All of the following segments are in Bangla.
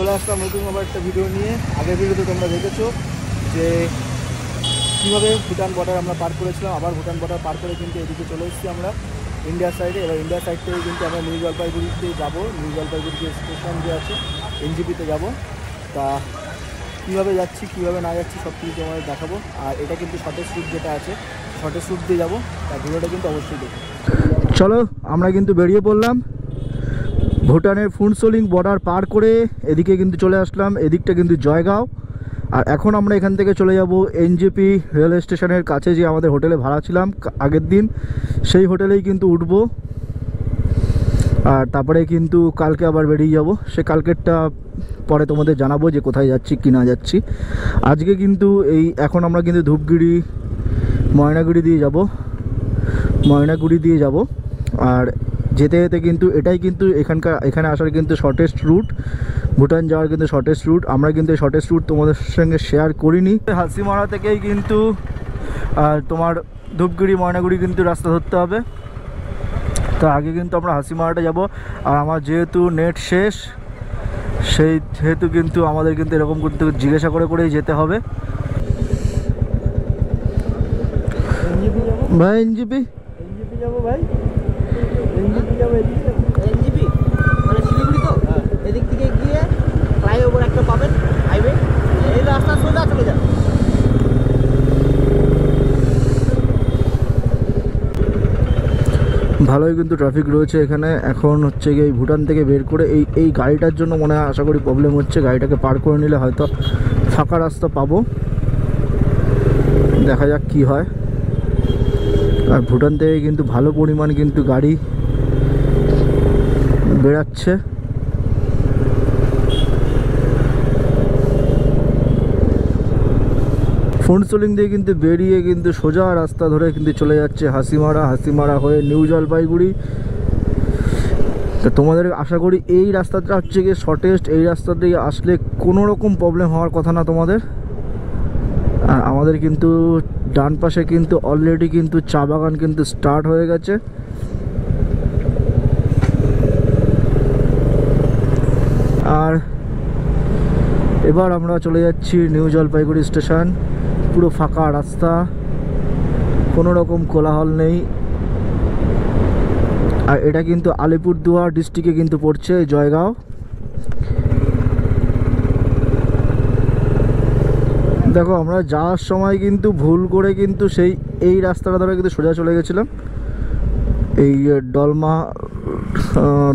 চলে আসলাম নতুন আবার একটা ভিডিও নিয়ে। আগের ভিডিওতে তোমরা দেখেছো যে কীভাবে ভুটান বর্ডার আমরা পার করেছিলাম। আবার ভুটান বর্ডার পার করে কিন্তু এদিকে চলে এসেছি আমরা ইন্ডিয়ার সাইডে। এবার ইন্ডিয়ার সাইড থেকে কিন্তু আমরা নিউ জলপাইগুড়িতে যাবো। নিউ জলপাইগুড়ি যে স্টেশন যে আছে এনজিপিতে যাব। তা কীভাবে যাচ্ছি কীভাবে না যাচ্ছি সব কিছু তোমাদের দেখাবো। আর এটা কিন্তু শর্টেস্ট রুট যেটা আছে, শর্টেস্ট রুট দিয়ে যাবো। তার ভিডিওটা কিন্তু অবশ্যই দেখো। চলো আমরা কিন্তু বেরিয়ে পড়লাম। ভুটানের ফুনসোলিং বর্ডার পার করে এদিকে কিন্তু চলে আসলাম। এদিকটা কিন্তু জয়গাঁও। আর এখন আমরা এখান থেকে চলে যাব এনজেপি রেলওয়ে স্টেশনের কাছে যে আমাদের হোটেলে ভাড়া ছিলাম আগের দিন, সেই হোটেলেই কিন্তু উঠবো। আর তারপরে কিন্তু কালকে আবার বেরিয়ে যাব। সে কালকেরটা পরে তোমাদের জানাবো যে কোথায় যাচ্ছি কি না যাচ্ছি। আজকে কিন্তু এখন আমরা কিন্তু ধূপগুড়ি ময়নাগুড়ি দিয়ে যাব। আর যেতে যেতে কিন্তু এটাই কিন্তু এখানে আসার কিন্তু শর্টেস্ট রুট, ভুটান যাওয়ার কিন্তু শর্টেস্ট রুট। আমরা কিন্তু এই শর্টেস্ট রুট তোমাদের সঙ্গে শেয়ার করিনি। হাসিমারা থেকেই কিন্তু তোমার ধূপগুড়ি ময়নাগুড়ি কিন্তু রাস্তা ধরতে হবে। তো আগে কিন্তু আমরা হাসিমারাটা যাব। আর আমার যেহেতু নেট শেষ, সেই যেহেতু কিন্তু আমাদের কিন্তু এরকম কিন্তু জিজ্ঞাসা করেই যেতে হবে। ভাই এনজিপি যাবো, ভাই এনজিপি যাবো। এনজিপি মানে শিলিগুড়ি তো, এদিক থেকে গিয়ে ফ্লাইওভার একটা পাবেন হাইওয়ে, এই রাস্তা সোজা চলে যাবে। ভালোই কিন্তু ট্রাফিক রয়েছে এখানে। এখন হচ্ছে গিয়ে এই ভুটান থেকে বের করে এই গাড়িটার জন্য মনে হয় আশা করি প্রবলেম হচ্ছে। গাড়িটাকে পার করে নিলে হয়তো ফাঁকা রাস্তা পাবো, দেখা যাক কি হয়। আর ভুটান থেকে কিন্তু ভালো পরিমাণ কিন্তু গাড়ি বেরাচ্ছে। ফুনসোলিং দিয়ে কিন্তু বেরিয়ে কিন্তু সোজা রাস্তা ধরে কিন্তু চলে যাচ্ছে হাসিমারা হয়ে নিউ জলপাইগুড়ি। তো তোমাদের আশা করি এই রাস্তাটা হচ্ছে গিয়ে শর্টেস্ট। এই রাস্তা দিয়ে আসলে কোনো রকম প্রবলেম হওয়ার কথা না তোমাদের। আর আমাদের কিন্তু ডান পাশে কিন্তু অলরেডি কিন্তু চা বাগান কিন্তু স্টার্ট হয়ে গেছে। আর এবার আমরা চলে যাচ্ছি নিউ জলপাইগুড়ি স্টেশন। পুরো ফাঁকা রাস্তা, কোনো রকম কোলাহল নেই। আর এটা কিন্তু আলিপুরদুয়ার ডিস্ট্রিক্টে কিন্তু পড়ছে জয়গাঁও। দেখো আমরা যাওয়ার সময় কিন্তু ভুল করে কিন্তু এই রাস্তাটা ধরে কিন্তু সোজা চলে গেছিলাম। এই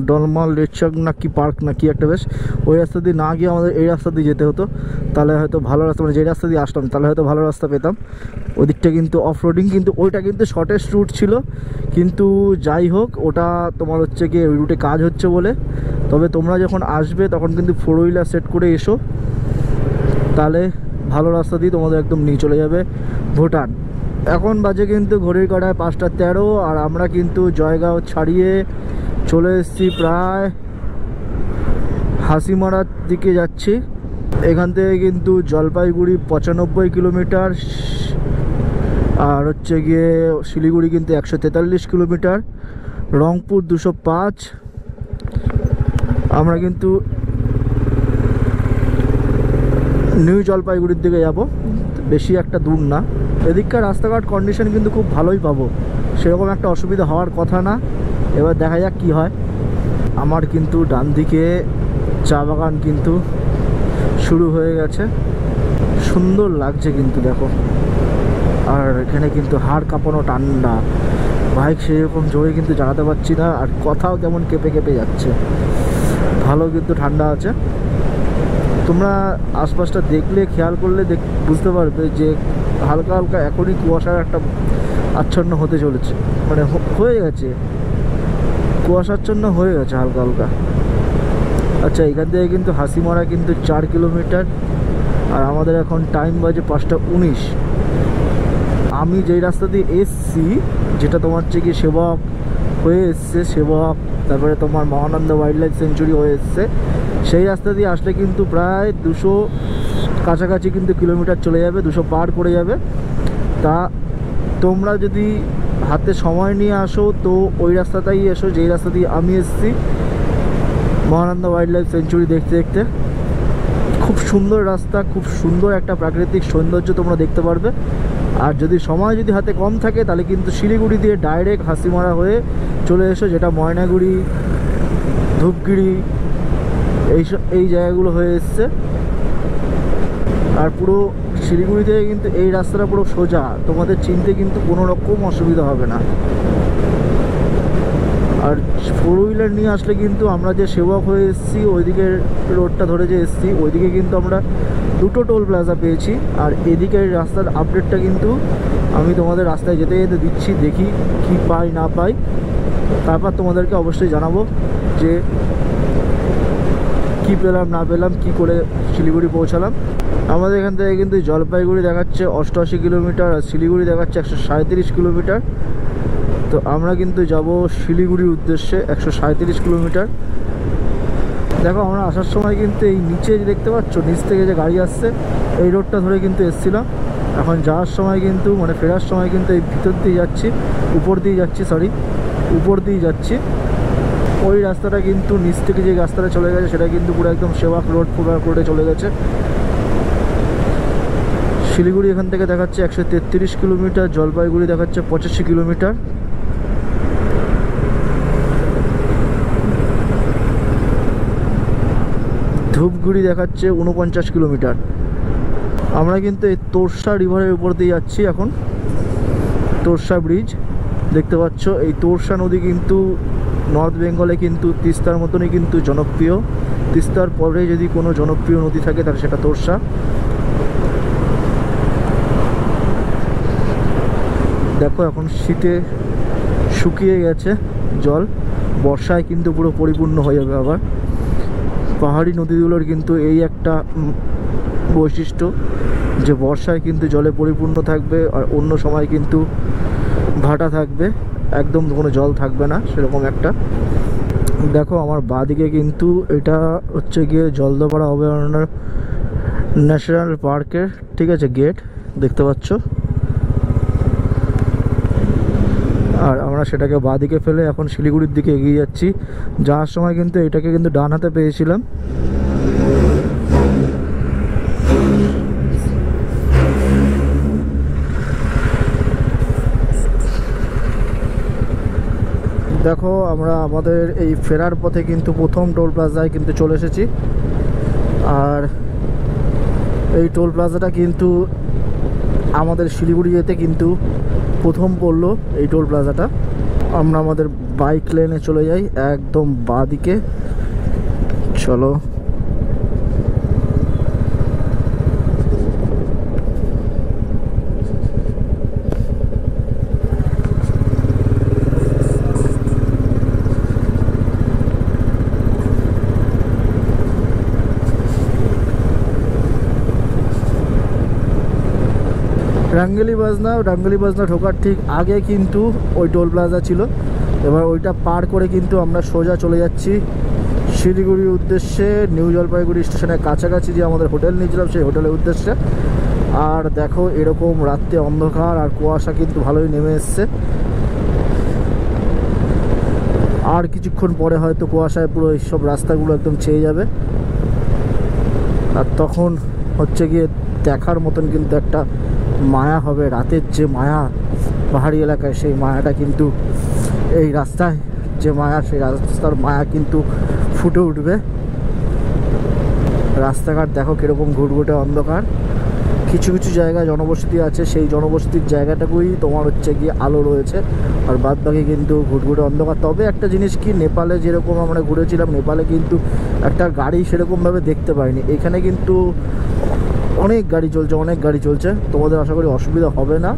ডলমা লেকচার না কি পার্ক না কি একটা, বেশ ওই রাস্তা দিয়ে না গিয়ে আমাদের এই রাস্তা দিয়ে যেতে হতো। তাহলে হয়তো ভালো রাস্তা, মানে যে রাস্তা দিয়ে আসলাম তাহলে হয়তো ভালো রাস্তা পেতাম। ওদিকটা কিন্তু অফ রোডিং, কিন্তু ওইটা কিন্তু শর্টেস্ট রুট ছিল। কিন্তু যাই হোক, ওটা তোমার হচ্ছে গিয়ে ওই রুটে কাজ হচ্ছে বলে। তবে তোমরা যখন আসবে তখন কিন্তু 4 হুইলার সেট করে এসো, তাহলে ভালো রাস্তা দিয়ে তোমাদের একদম নিয়ে চলে যাবে ভুটান। এখন বাজে কিন্তু ঘড়ির কাঁটায় 5:13। আর আমরা কিন্তু জয়গাঁও ছাড়িয়ে চলে এসেছি প্রায় হাসিমারার দিকে যাচ্ছি। এখান থেকে কিন্তু জলপাইগুড়ি 95 কিলোমিটার, আর হচ্ছে গিয়ে শিলিগুড়ি কিন্তু 143 কিলোমিটার, রংপুর 205। আমরা কিন্তু নিউ জলপাইগুড়ির দিকে যাব, বেশি একটা দূর না। এদিককার রাস্তাঘাট কন্ডিশন কিন্তু খুব ভালোই পাবো, সেরকম একটা অসুবিধা হওয়ার কথা না। এবার দেখা যাক কি হয়। আমার কিন্তু ডান দিকে চা বাগান কিন্তু শুরু হয়ে গেছে, সুন্দর লাগছে কিন্তু দেখো। আর এখানে কিন্তু হাড় কাঁপানো ঠান্ডা, বাইক সেরকম জোরে কিন্তু চালাতে পারছি না। আর কথাও কেমন কেঁপে কেঁপে যাচ্ছে, ভালো কিন্তু ঠান্ডা আছে। তোমরা আশপাশটা দেখলে খেয়াল করলে বুঝতে পারবে যে হালকা হালকা এখনই কুয়াশার একটা আচ্ছন্ন হতে চলেছে, মানে হয়ে গেছে, কুয়াশাচ্ছন্ন হয়ে গেছে হালকা হালকা। আচ্ছা, এখান থেকে কিন্তু হাসিমারা কিন্তু 4 কিলোমিটার। আর আমাদের এখন টাইম বাজে 5:19। আমি যেই রাস্তা দিয়ে এসছি, যেটা তোমার হচ্ছে কি সেবক হয়ে এসছে, সেবক তারপরে তোমার মহানন্দা ওয়াইল্ড লাইফ সেঞ্চুরি হয়ে এসছে, সেই রাস্তা দিয়ে আসলে কিন্তু প্রায় 200 কাছাকাছি কিন্তু কিলোমিটার চলে যাবে, 200 পার করে যাবে। তা তোমরা যদি হাতে সময় নিয়ে আসো তো ওই রাস্তাটাই এসো যেই রাস্তা দিয়ে আমি এসেছি, মহানন্দা ওয়াইল্ড লাইফ সেঞ্চুরি দেখতে দেখতে। খুব সুন্দর রাস্তা, খুব সুন্দর একটা প্রাকৃতিক সৌন্দর্য তোমরা দেখতে পারবে। আর যদি সময় যদি হাতে কম থাকে তাহলে কিন্তু শিলিগুড়ি দিয়ে ডাইরেক্ট হাসিমারা হয়ে চলে এসো, যেটা ময়নাগুড়ি, ধূপগুড়ি এই জায়গাগুলো হয়ে এসছে। আর পুরো শিলিগুড়ি থেকে কিন্তু এই রাস্তাটা পুরো সোজা, তোমাদের চিনতে কিন্তু কোনো রকম অসুবিধা হবে না। আর ফোর হুইলার নিয়ে আসলে কিন্তু আমরা যে সেবক হয়ে এসেছি ওইদিকের রোডটা ধরে যে এসেছি, ওইদিকে কিন্তু আমরা দুটো টোল প্লাজা পেয়েছি। আর এদিকের রাস্তার আপডেটটা কিন্তু আমি তোমাদের রাস্তায় যেতে যেতে দিচ্ছি, দেখি কি পাই না পাই, তারপর তোমাদেরকে অবশ্যই জানাবো যে কি পেলাম না পেলাম, কি করে শিলিগুড়ি পৌঁছালাম। আমাদের এখান থেকে কিন্তু জলপাইগুড়ি দেখাচ্ছে 88 কিলোমিটার, আর শিলিগুড়ি দেখাচ্ছে 137 কিলোমিটার। তো আমরা কিন্তু যাব শিলিগুড়ির উদ্দেশ্যে 137 কিলোমিটার। দেখো আমরা আসার সময় কিন্তু এই নিচে যে দেখতে পাচ্ছ, নিচ থেকে যে গাড়ি আসছে এই রোডটা ধরে কিন্তু এসেছিলাম। এখন যাওয়ার সময় কিন্তু মানে ফেরার সময় কিন্তু এই ভিতর দিয়ে যাচ্ছি, উপর দিয়ে যাচ্ছি। ওই রাস্তাটা কিন্তু নিচ থেকে যে রাস্তাটা চলে গেছে সেটা কিন্তু পুরো একদম সেবাক রোডে চলে গেছে। শিলিগুড়ি এখান থেকে দেখাচ্ছে 133 কিলোমিটার, জলপাইগুড়ি দেখাচ্ছে 85 কিলোমিটার। ধূপগুড়ি দেখাচ্ছে 49 কিলোমিটার। আমরা কিন্তু এই তোরসা রিভারের উপর দিয়ে যাচ্ছি এখন। তোরসা ব্রিজ দেখতে পাচ্ছ, এই তোরসা নদী কিন্তু নর্থ বেঙ্গলে কিন্তু তিস্তার মতনই কিন্তু জনপ্রিয়। তিস্তার পরে যদি কোনো জনপ্রিয় নদী থাকে তাহলে সেটা তোরসা। দেখো এখন শীতে শুকিয়ে গেছে জল, বর্ষায় কিন্তু পুরো পরিপূর্ণ হয়ে যাবে আবার। পাহাড়ি নদীগুলোর কিন্তু এই একটা বৈশিষ্ট্য যে বর্ষায় কিন্তু জলে পরিপূর্ণ থাকবে, আর অন্য সময় কিন্তু ভাটা থাকবে, একদম কোনো জল থাকবে না সেরকম একটা। দেখো আমার বাঁদিকে কিন্তু এটা হচ্ছে গিয়ে জলদাপাড়া অভয়ারণ্য ন্যাশনাল পার্কের, ঠিক আছে, গেট দেখতে পাচ্ছ। আর আমরা সেটাকে বাঁদিকে ফেলে এখন শিলিগুড়ির দিকে এগিয়ে যাচ্ছি। যাওয়ার সময় কিন্তু এটাকে কিন্তু ডান হাতে পেয়েছিলাম। দেখো আমরা আমাদের এই ফেরার পথে কিন্তু প্রথম টোল প্লাজায় কিন্তু চলে এসেছি। আর এই টোল প্লাজাটা কিন্তু আমাদের শিলিগুড়ি যেতে কিন্তু প্রথম পড়লো এই টোল প্লাজাটা। আমরা আমাদের বাইক লেনে চলে যাই একদম বাঁদিকে। চলো ডাঙ্গেলি বাজনা ঢোকার ঠিক আগে কিন্তু ওই টোল প্লাজা ছিল। এবার ওইটা পার করে কিন্তু আমরা সোজা চলে যাচ্ছি শিলিগুড়ির উদ্দেশ্যে, নিউ জলপাইগুড়ি স্টেশনের কাছাকাছি যে আমাদের হোটেল নিয়েছিলাম সেই হোটেলের উদ্দেশ্যে। আর দেখো এরকম রাত্রে অন্ধকার আর কুয়াশা কিন্তু ভালোই নেমে এসছে। আর কিছুক্ষণ পরে হয়তো কুয়াশায় পুরো এইসব রাস্তাগুলো একদম ছেয়ে যাবে। আর তখন হচ্ছে গিয়ে দেখার মতন কিন্তু একটা মায়া হবে, রাতের যে মায়া পাহাড়ি এলাকায়, সেই মায়াটা কিন্তু এই রাস্তায় যে মায়া, সেই রাস্তার মায়া কিন্তু ফুটে উঠবে। রাস্তাঘাট দেখো কীরকম ঘুটঘুটে অন্ধকার। কিছু কিছু জায়গায় জনবসতি আছে, সেই জনবসতির জায়গাটাকেই তোমার হচ্ছে গিয়ে আলো রয়েছে, আর বাদ বাকি কিন্তু ঘুটঘুটে অন্ধকার। তবে একটা জিনিস কি, নেপালে যেরকম আমরা ঘুরেছিলাম, নেপালে কিন্তু একটা গাড়ি সেরকমভাবে দেখতে পাইনি। এখানে কিন্তু অনেক গাড়ি চলছে, তোমাদের আশা করি অসুবিধা হবে না।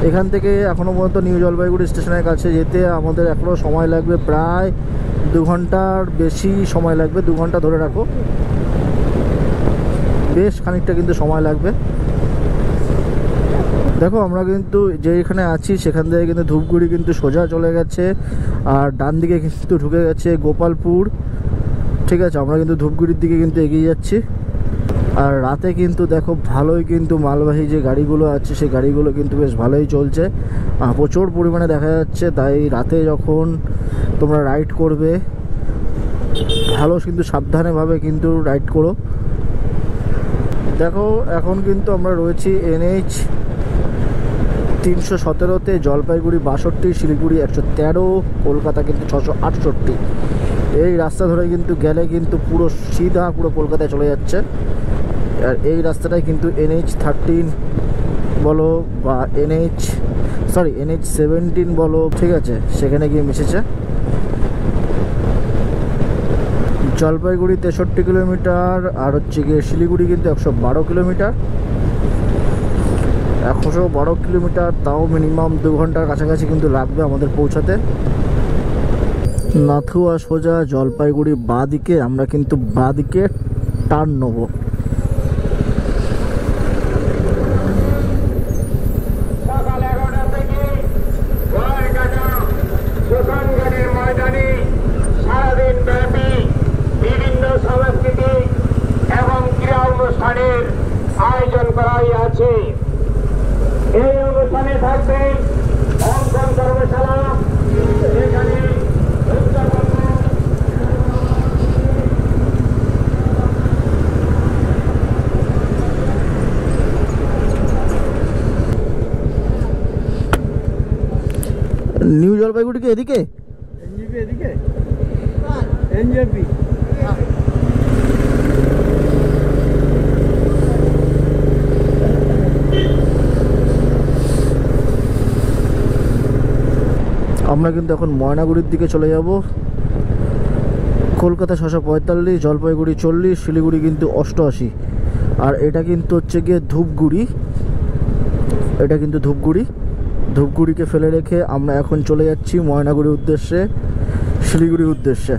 এখান থেকে এখনও পর্যন্ত নিউ জলপাইগুড়ি স্টেশনের কাছে যেতে আমাদের এখনও সময় লাগবে প্রায় 2 ঘন্টার বেশি সময় লাগবে। 2 ঘন্টা ধরে রাখো, বেশ খানিকটা কিন্তু সময় লাগবে। দেখো আমরা কিন্তু যেখানে আছি সেখান থেকে কিন্তু ধূপগুড়ি কিন্তু সোজা চলে গেছে, আর ডান দিকে কিন্তু ঢুকে গেছে গোপালপুর। ঠিক আছে, আমরা কিন্তু ধূপগুড়ির দিকে কিন্তু এগিয়ে যাচ্ছি। আর রাতে কিন্তু দেখো ভালোই কিন্তু মালবাহী যে গাড়িগুলো আছে সেই গাড়িগুলো কিন্তু বেশ ভালোই চলছে, প্রচুর পরিমাণে দেখা যাচ্ছে। তাই রাতে যখন তোমরা রাইড করবে ভালো কিন্তু সাবধানেভাবে কিন্তু রাইড করো। দেখো এখন কিন্তু আমরা রয়েছি NH 317-তে, জলপাইগুড়ি 62, শিলিগুড়ি 113, কলকাতা কিন্তু 668। এই রাস্তা ধরে কিন্তু গেলে কিন্তু পুরো সিধা পুরো কলকাতায় চলে যাচ্ছে। আর এই রাস্তাটাই কিন্তু NH 13 বলো বা NH 17 বলো, ঠিক আছে, সেখানে গিয়ে মিশেছে। জলপাইগুড়ি 63 কিলোমিটার, আর হচ্ছে গিয়ে শিলিগুড়ি কিন্তু 112 কিলোমিটার। 112 কিলোমিটার, তাও মিনিমাম 2 ঘন্টার কাছাকাছি কিন্তু লাগবে আমাদের পৌঁছাতে। নাথুয়া সোজা জলপাইগুড়ি বাঁ দিকে, আমরা কিন্তু বাঁ দিকে টার্ন নেবো। আয়োজন করা আছে। এই অনুষ্ঠানে থাকবে অঙ্কন কর্মশালা, এখানে নিউ জলপাইগুড়ি কি এদিকে? এনজেপি এদিকে, এনজেপি আমরা কিন্তু এখন ময়নাগুড়ির দিকে চলে যাব। কলকাতা 645, জলপাইগুড়ি 40, শিলিগুড়ি কিন্তু 88। আর এটা কিন্তু হচ্ছে গিয়ে ধূপগুড়ি, এটা কিন্তু ধূপগুড়িকে ফেলে রেখে আমরা এখন চলে যাচ্ছি ময়নাগুড়ির উদ্দেশ্যে, শিলিগুড়ির উদ্দেশ্যে।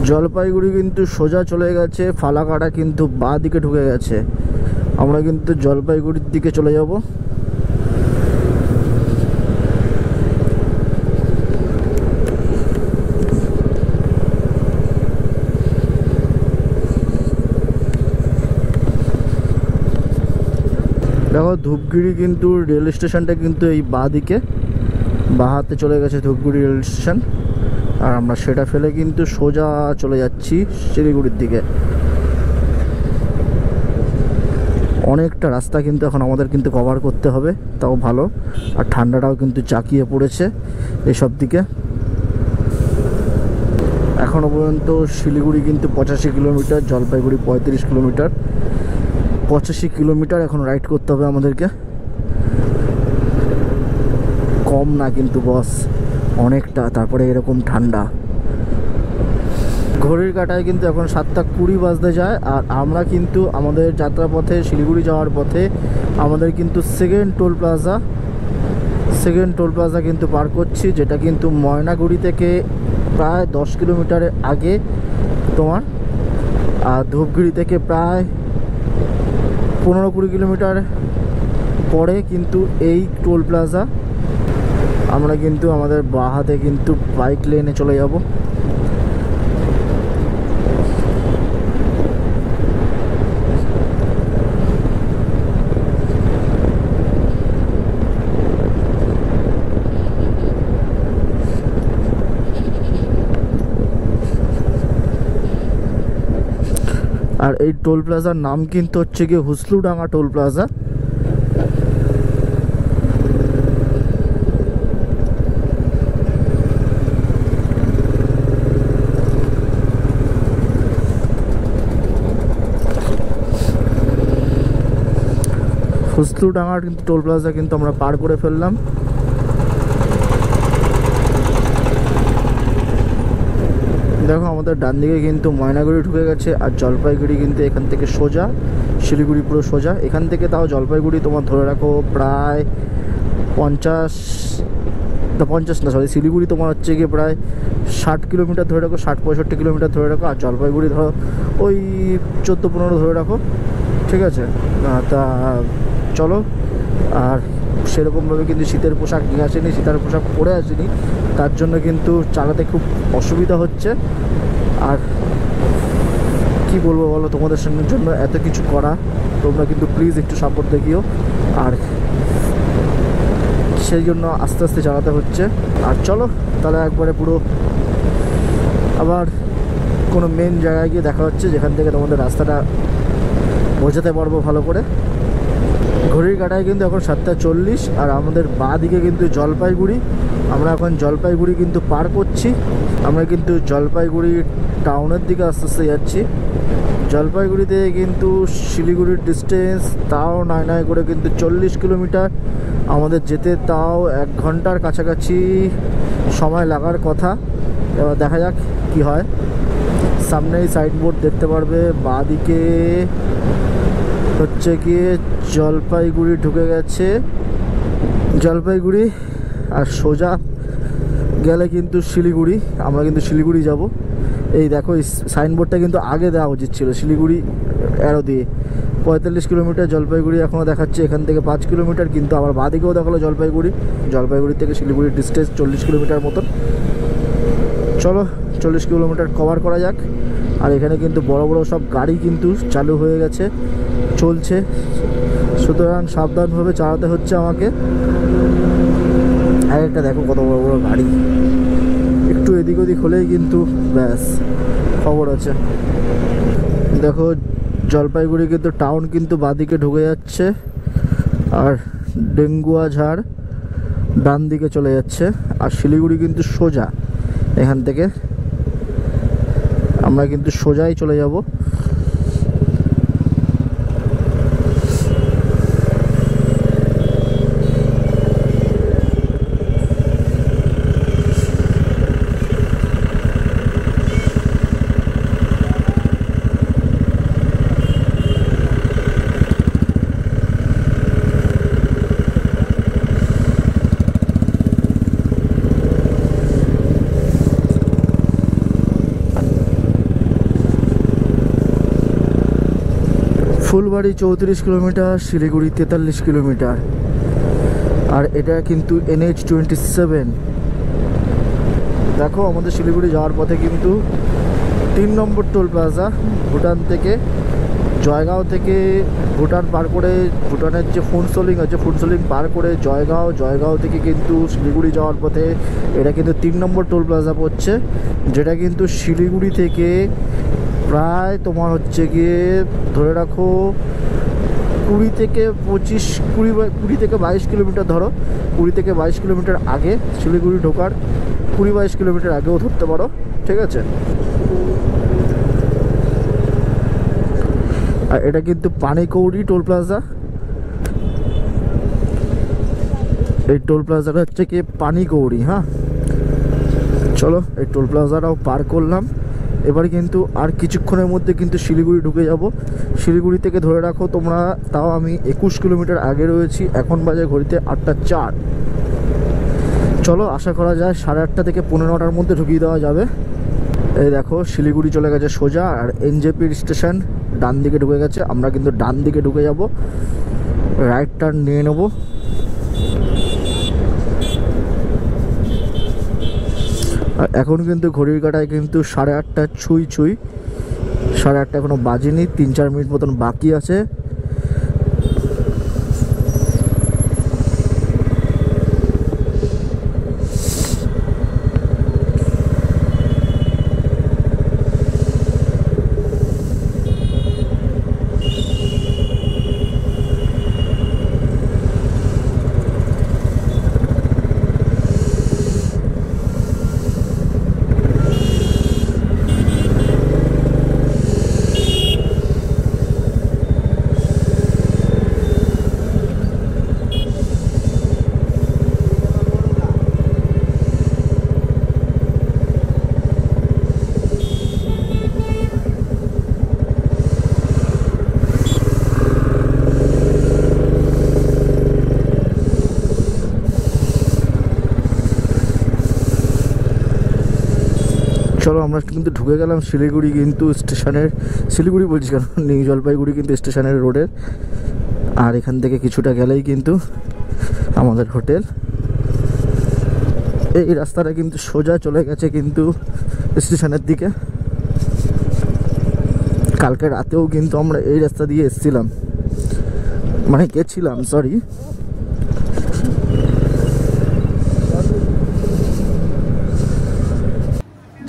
জলপাইগুড়ি কিন্তু সোজা চলে গেছে, ফালাকাটা কিন্তু বাঁ দিকে ঢুকে গেছে। আমরা কিন্তু জলপাইগুড়ির দিকে চলে যাব। দেখো ধূপগুড়ি কিন্তু রেল স্টেশনটা কিন্তু এই বাঁ দিকে, বাঁ হাতে চলে গেছে ধূপগুড়ি রেল স্টেশন। আর আমরা সেটা ফেলে কিন্তু সোজা চলে যাচ্ছি শিলিগুড়ির দিকে। অনেকটা রাস্তা কিন্তু এখন আমাদের কিন্তু কভার করতে হবে, তাও ভালো। আর ঠান্ডাটাও কিন্তু চাকিয়ে পড়েছে এসব দিকে। এখনও পর্যন্ত শিলিগুড়ি কিন্তু 85 কিলোমিটার, জলপাইগুড়ি 35 কিলোমিটার। 85 কিলোমিটার এখন রাইড করতে হবে আমাদেরকে, কম না কিন্তু বস, অনেকটা। তারপরে এরকম ঠান্ডা, ঘড়ির কাঁটায় কিন্তু এখন 7:20 বাজতে যায়। আর আমরা কিন্তু আমাদের যাত্রাপথে শিলিগুড়ি যাওয়ার পথে আমাদের কিন্তু সেকেন্ড টোল প্লাজা কিন্তু পার করছি, যেটা কিন্তু ময়নাগুড়ি থেকে প্রায় 10 কিলোমিটারের আগে তোমার। আর ধূপগুড়ি থেকে প্রায় 15-20 কিলোমিটার পরে কিন্তু এই টোল প্লাজা। আমরা কিন্তু আমাদের বাঁ হাতে কিন্তু বাইক লেনে চলে যাব। আর এই টোল প্লাজার নাম কিন্তু হচ্ছে গিয়ে হুসলুডাঙ্গা টোল প্লাজা। হুসলুডাঙ্গার কিন্তু টোল প্লাজা কিন্তু আমরা পার করে ফেললাম। দেখো আমাদের ডান দিকে কিন্তু ময়নাগুড়ি ঢুকে গেছে, আর জলপাইগুড়ি কিন্তু এখান থেকে সোজা, শিলিগুড়ি পুরো সোজা। এখান থেকে তাও জলপাইগুড়ি তোমার ধরে রাখো প্রায় 50 না, সরি, শিলিগুড়ি তোমার হচ্ছে গিয়ে প্রায় 60 কিলোমিটার ধরে রাখো, 60-65 কিলোমিটার ধরে রাখো। আর জলপাইগুড়ি ধরো ওই 14-15 ধরে রাখো, ঠিক আছে। তা চলো। আর সেরকমভাবে কিন্তু শীতের পোশাক নিয়ে আসেনি, শীতের পোশাক পরে আসেনি, তার জন্য কিন্তু চালাতে খুব অসুবিধা হচ্ছে। আর কি বলবো বলো, তোমাদের সঙ্গে জন্য এত কিছু করা, তোমরা কিন্তু প্লিজ একটু সাপোর্ট দেখিও। আর সেই জন্য আস্তে আস্তে চালাতে হচ্ছে। আর চলো তাহলে একবারে পুরো আবার কোনো মেন জায়গায় গিয়ে দেখা হচ্ছে, যেখান থেকে তোমাদের রাস্তাটা বোঝাতে পারবো ভালো করে। ঘড়ির কাঁটায় কিন্তু এখন 7:40, আর আমাদের বাঁ দিকে কিন্তু জলপাইগুড়ি। আমরা এখন জলপাইগুড়ি কিন্তু পার করছি। আমরা কিন্তু জলপাইগুড়ি টাউনের দিকে আস্তে আস্তে যাচ্ছি। জলপাইগুড়ি থেকে কিন্তু শিলিগুড়ির ডিস্টেন্স তাও নয় করে কিন্তু 40 কিলোমিটার। আমাদের যেতে তাও 1 ঘন্টার কাছাকাছি সময় লাগার কথা। এবার দেখা যাক কি হয়। সামনেই সাইনবোর্ড দেখতে পারবে, বাঁ দিকে হচ্ছে গিয়ে জলপাইগুড়ি ঢুকে গেছে জলপাইগুড়ি, আর সোজা গেলে কিন্তু শিলিগুড়ি। আমরা কিন্তু শিলিগুড়ি যাব। এই দেখো, এই সাইনবোর্ডটা কিন্তু আগে দেওয়া উচিত ছিল, শিলিগুড়ি অ্যারো দিয়ে। 45 কিলোমিটার জলপাইগুড়ি এখনও দেখাচ্ছে, এখান থেকে 5 কিলোমিটার, কিন্তু আবার বাঁদিকেও দেখালো জলপাইগুড়ি। জলপাইগুড়ি থেকে শিলিগুড়ির ডিস্টেন্স 40 কিলোমিটার মতন। চলো 40 কিলোমিটার কভার করা যাক। আর এখানে কিন্তু বড় বড় সব গাড়ি কিন্তু চালু হয়ে গেছে, চলছে, সুতরাং সাবধানভাবে চালাতে হচ্ছে আমাকে। আর একটা দেখো কত বড় বড় গাড়ি, একটু এদিক ওদিক হলেই কিন্তু ব্যাস খবর আছে। দেখো জলপাইগুড়ি কিন্তু টাউন কিন্তু বাঁদিকে ঢুকে যাচ্ছে, আর ডেঙ্গুয়া ঝাড় ডান দিকে চলে যাচ্ছে। আর শিলিগুড়ি কিন্তু সোজা, এখান থেকে আমরা কিন্তু সোজাই চলে যাব। Phulbari 34 kilometre, Siliguri 43 kilometre. আর এটা কিন্তু NH27। দেখো আমাদের শিলিগুড়ি যাওয়ার পথে কিন্তু 3 নম্বর টোল প্লাজা। ভুটান থেকে, জয়গাঁও থেকে ভুটান পার করে, ভুটানের যে ফুনসোলিং আছে, ফুনসোলিং পার করে জয়গাঁও থেকে কিন্তু শিলিগুড়ি যাওয়ার পথে এটা কিন্তু 3 নম্বর টোল প্লাজা পড়ছে, যেটা কিন্তু শিলিগুড়ি থেকে প্রায় তোমার হচ্ছে গিয়ে ধরে রাখো 20 থেকে 22 কিলোমিটার। ধরো 20 থেকে 22 কিলোমিটার আগে শিলিগুড়ি ঢোকার, 20-22 কিলোমিটার আগেও ধরতে পারো, ঠিক আছে। আর এটা কিন্তু পানিকৌড়ি টোল প্লাজা। এই টোল প্লাজাটা হচ্ছে কি পানিকৌড়ি। হ্যাঁ, চলো এই টোল প্লাজাটাও পার করলাম। এবার কিন্তু আর কিছুক্ষণের মধ্যে কিন্তু শিলিগুড়ি ঢুকে যাব। শিলিগুড়ি থেকে ধরে রাখো তোমরা, তাও আমি 21 কিলোমিটার আগে রয়েছি। এখন বাজে ঘড়িতে 8:04। চলো আশা করা যায় 8:30 থেকে 9:15টার মধ্যে ঢুকিয়ে দেওয়া যাবে। এই দেখো শিলিগুড়ি চলে গেছে সোজা, আর NJPর স্টেশন ডান দিকে ঢুকে গেছে। আমরা কিন্তু ডান দিকে ঢুকে যাব, রাইট টার্ন নিয়ে নেব। আর এখন কিন্তু ঘড়ির কাঁটায় কিন্তু 8:30 ছুঁই। 8:30 এখনো বাজেনি, 3-4 মিনিট মতন বাকি আছে। চলো আমরা কিন্তু ঢুকে গেলাম শিলিগুড়ি কিন্তু স্টেশনের, শিলিগুড়ি বলছি কেন, নিউ জলপাইগুড়ি কিন্তু স্টেশনের রোডের। আর এখান থেকে কিছুটা গেলেই কিন্তু আমাদের হোটেল। এই রাস্তাটা কিন্তু সোজা চলে গেছে কিন্তু স্টেশনের দিকে। কালকে রাতেও কিন্তু আমরা এই রাস্তা দিয়ে এসেছিলাম, মানে গেছিলাম, সরি।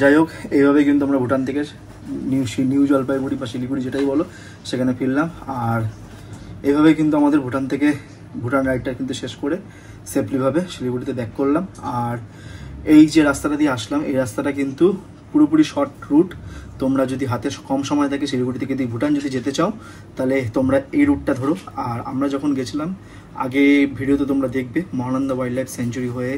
যাই হোক, এইভাবে কিন্তু আমরা ভুটান থেকে নিউ জলপাইগুড়ি বা শিলিগুড়ি যেটাই বলো সেখানে ফিরলাম। আর এইভাবেই কিন্তু আমাদের ভুটান রাইডটা কিন্তু শেষ করে সেফলিভাবে শিলিগুড়িতে ব্যাক করলাম। আর এই যে রাস্তাটা দিয়ে আসলাম, এই রাস্তাটা কিন্তু পুরোপুরি শর্ট রুট। তোমরা যদি হাতে কম সময় থাকে শিলিগুড়ি থেকে যদি ভুটান যদি যেতে চাও তাহলে তোমরা এই রুটটা ধরো। আর আমরা যখন গেছিলাম আগে ভিডিওতে তোমরা দেখবে, মহানন্দা ওয়াইল্ড লাইফ সেঞ্চুরি হয়ে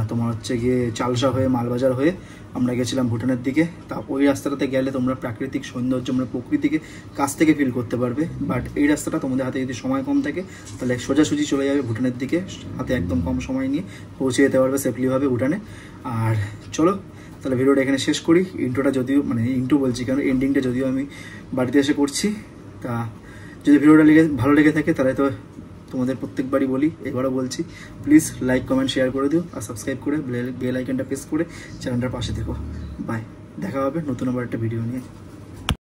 তোমার হচ্ছে গিয়ে চালসা হয়ে মালবাজার হয়ে আমরা গেছিলাম ভুটানের দিকে। তা ওই রাস্তাটাতে গেলে তোমরা প্রাকৃতিক সৌন্দর্য মানে প্রকৃতিকে কাছ থেকে ফিল করতে পারবে। বাট এই রাস্তাটা তোমাদের হাতে যদি সময় কম থাকে তাহলে সোজাসুজি চলে যাবে ভুটানের দিকে, হাতে একদম কম সময় নিয়ে পৌঁছে যেতে পারবে সেফলিভাবে ভুটানে। আর চলো তাহলে ভিডিওটা এখানে শেষ করি। ইন্ট্রোটা যদিও মানে ইন্ট্রো বলছি কারণ এন্ডিংটা যদিও আমি বাড়িতে এসে করছি। তা যদি ভিডিওটা ভালো লেগে থাকে তাহলে তো তোমাদের প্রত্যেকবারই বলি, এবারও বলছি, প্লিজ লাইক কমেন্ট শেয়ার করে দিও আর সাবস্ক্রাইব করে বেল আইকনটা প্রেস করে চ্যানেলটার পাশে থেকো। বাই, দেখা হবে নতুন আবার একটা ভিডিও নিয়ে।